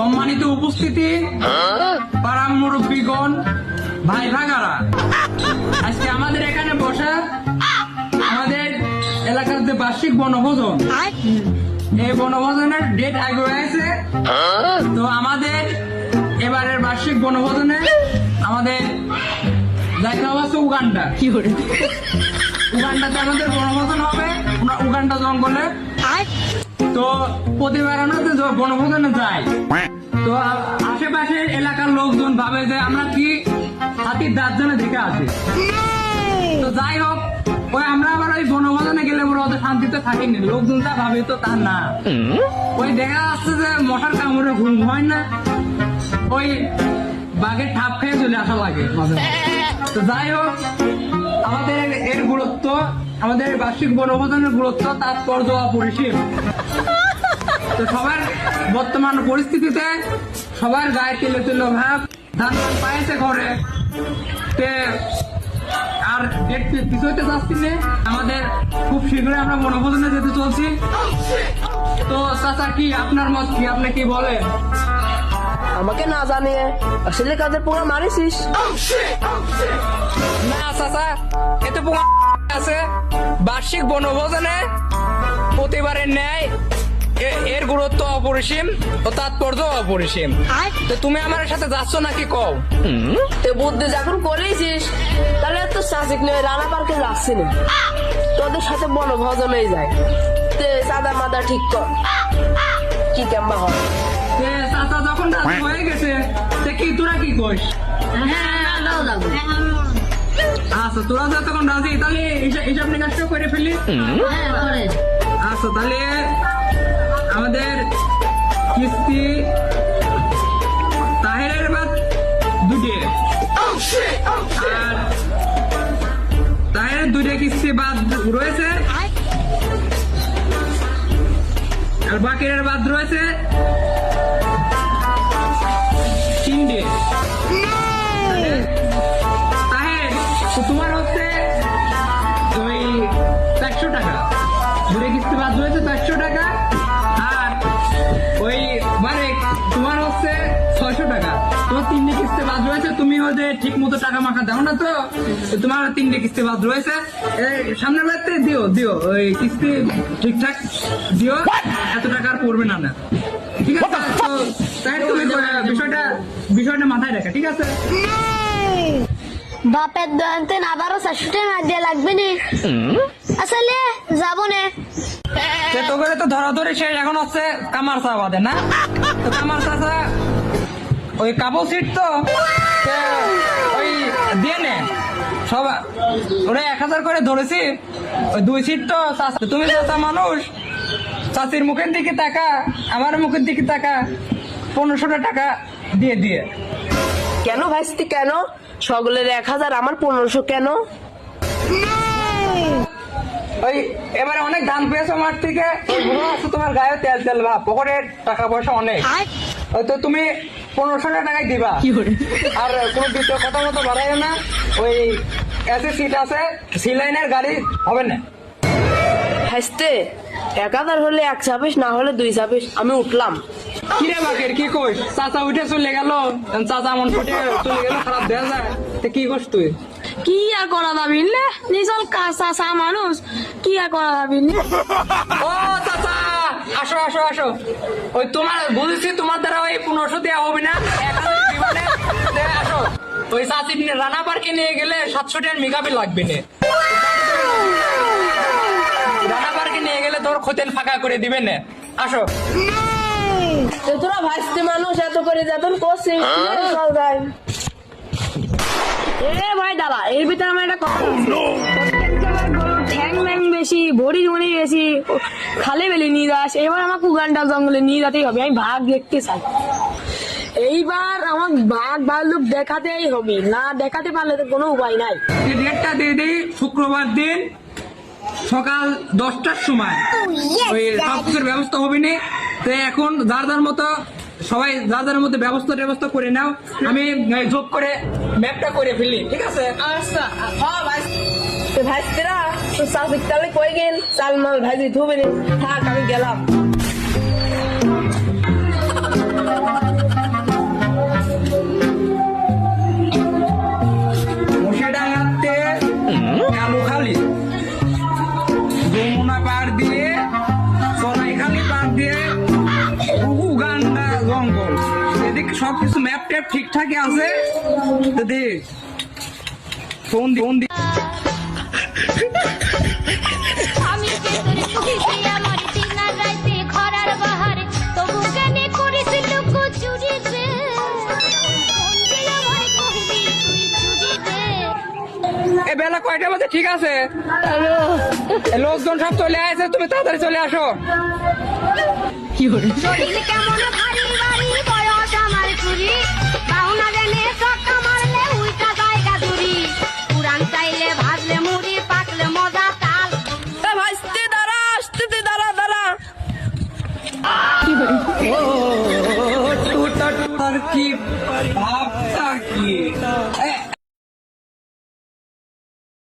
সম্মানিত উপস্থিতি, পাড়ার মুরব্বীগণ, ভাই ভাগারা, আজকে আমাদের এখানে বসা আমাদের এলাকার যে বার্ষিক বনভোজন, এই বনভোজনের ডেট আগে হয়েছে। তো আমাদের এবারের বার্ষিক বনভোজনে আমাদের দেখা হচ্ছে উগান্ডা। উগান্ডাতে আমাদের বনভোজন হবে, উগান্ডা জঙ্গলে। তো প্রতিবার আমরা বনভোজনে যাই, তো আশেপাশের এলাকার লোকজন ভাবে যে আমরা কি হাতির দাঁত জন্য দেখে আছি। তো যাই হোক, ওই আমরা আবার ওই বনভোজনে গেলে ওরা অত শান্তিতে থাকিনি, লোকজন যা ভাবে তো তা না। ওই দেখা যাচ্ছে যে মশার কামড়ে ঘুম হয় না, ওই বাঘের ঠাপ খেয়ে চলে আসা লাগে। তো যাই হোক, আমাদের এর গুরুত্ব, আমাদের বার্ষিক বনভোজনের গুরুত্ব, তাৎপর্য অপরিসীম। তো সবার বর্তমান পরিস্থিতিতে সবার গায়ে তেলে তেলে ভাব, ধান পায়েছে ঘরে, আর পিছতে যাচ্ছি না। আমাদের খুব শীঘ্রই আমরা বনভোজনে যেতে চলছি। তো চাচা, কি আপনার মত কি, আপনি কি বলেন? আমাকে না জানিয়ে আসলে কাজের পোঙা মারিছিস? না চাচা, এতে পোঙা আছে। বার্ষিক বনভোজনে প্রতিবারের ন্যায় এর গুরুত্ব অপরিসীম ও তাৎপর্য অপরিসীম। তো তুমি আমার সাথে যাচ্ছ নাকি কও? তুই বুদ্ধি যখন করেছিস তাহলে তো সাজিক নিয়ে রানা পার্কে যাচ্ছি না, তোদের সাথে বনভোজনেই যায়। তে সাদা মাদা ঠিক কর, কি কেমবা হয়। চাচা যখন রাজি হয়ে গেছে, সে কি তোরা কি কইস? আচ্ছা, তোরা যতক্ষণ রাজি, তাহলে হিসাব নিকাশটা করে ফেলি। আচ্ছা, তাহলে আমাদের কিস্তি তাহেরের বাদ দুটে, আর তাহেরের দুইটা কিস্তি বাদ রয়েছে, আর বাকিরের বাদ রয়েছে তিনটে। তাহের, তোমার হচ্ছে ওই 400 টাকা, দুটো কিস্তি বাদ রয়েছে 400 টাকা, আর ওই মানে তোমার হচ্ছে 600 টাকা। তোমার তিনটে কিস্তি বাদ রয়েছে, তুমি হচ্ছে ঠিক মতো টাকা মাখা দাও না, তো তোমার তিনটে কিস্তি বাদ রয়েছে। সামনের বাড়িতে দিও দিও ওই কিস্তি ঠিকঠাক দিও, এত টাকা আর পড়বে না। না ঠিক আছে, তো তাই তুমি বিষয়টা মাথায় রাখা, ঠিক আছে? বাপের দোকানতে আবারও 400 টাকা দিয়ে লাগবে নি, আসলে যাবো না। তোকে তো ধরাধরি শেষ, এখন হচ্ছে কামার চা বাদে না। তো কামার চাচা ওই কাবল সিট, তো ওই দিয়ে নে সব, ওরা 1000 করে ধরেছি, ওই 2 সিট তো। তুমি চাচা মানুষ, চাচির মুখের দিকে টাকা, আমার মুখের দিকে টাকা, 1500 টাকা দিয়ে দিয়ে। কেন ভাইস্তি কেন? সকলের 1000, আমার 1500 কেন? ওই এবারে অনেক ধান পেয়েছো মাঠ থেকে, তোমার গায়ে তেল তেল ভাব, পকেটের টাকা পয়সা অনেক। তো তুমি 1500 টাকাই দিবা, আর কোনো দ্বিতীয় কথা মতো বাড়াইও না। ওই এসে সিট আছে, সিলাইনের গাড়ি হবে না। ভাইস্তে 1000 হলে 1 ছাব্বিশ, না হলে 2 ছাব্বিশ, আমি উঠলাম। কিরে বাকের কি কইস? চাচা উঠে চলে গেল, চাচা মন ফুটে চলে গেল, খারাপ দেয়া যায়। তো কি করছ তুই? কি আর করা যাবি না, নিজল কাঁচা মানুষ, কি আর করা যাবি না। ও চাচা, আসো আসো আসো। ওই তোমার বুঝেছি, তোমার দ্বারা ওই 1500 দেওয়া হবে না, 1000 দিবা না। আসো, ওই চাচি রানা পার্কে নিয়ে গেলে 700 টাকার মেকআপই লাগবে না। রানা পার্কে নিয়ে গেলে তোর খোতেল ফাঁকা করে দিবে না। আসো। তোরা ভাইস্তি মানুষ, এত করে যাতন করছিস, চল যাই। এ ভাই দাঁড়া, এর ভিতরে আমার একটা কথা ঠ্যাং ম্যাং বেশি, বড়ি মনি বেশি, খালে বেলে নিয়ে যাস। এবার আমাকে উগান্ডা জঙ্গলে নিয়ে যেতেই হবে, আমি ভাগ দেখতে চাই। এইবার আমার ভাগ ভাল্লুক দেখাতেই হবে, না দেখাতে পারলে তো কোনো উপায় নাই। ডেটটা দিয়ে দিই, শুক্রবার দিন সকাল 10টার সময় ওই সবকিছুর ব্যবস্থা হবে না। তো এখন যার যার মতো সবাই যার যার মধ্যে ব্যবস্থা করে নাও, আমি যোগ করে ম্যাপটা করে ফেলি, ঠিক আছে? আচ্ছা, হ্যাঁ ভাইস্তিরা, তো চাষিক তাহলে কই গেল, চাল মাল ভাজি ধুবে থাক, আমি গেলাম। পার দিয়ে সরাইখালি পার দিয়ে উগান্ডা জঙ্গল, এদিকে সবকিছু ম্যাপ ট্যাপ ঠিকঠাকই আছে। তো দেখ ফোন দি আমি যে তোর খুশি আমার দিনা রাইতে খরার বাহারে তবু কেনে করিস লুকো চুরি রে বন্ধু আমার কইবি তুই চুরি রে এ বেলা কয়টা বাজে? ঠিক আছে, এ লোকজন সব চলে আসে, তুমি তাড়াতাড়ি চলে আসো। শরীর কেমন ভারী ভারী বয়স আমার চুরি বাহুনা দেনে চক্কা মারলে উল্টা জায়গা দূরি পুরান চাইলে ভাজলে মুড়ি পাকলে মজা তাল এ ভাইস্তে দাঁড়া, আসতে দাঁড়া। তোর কি ভাবটা কি?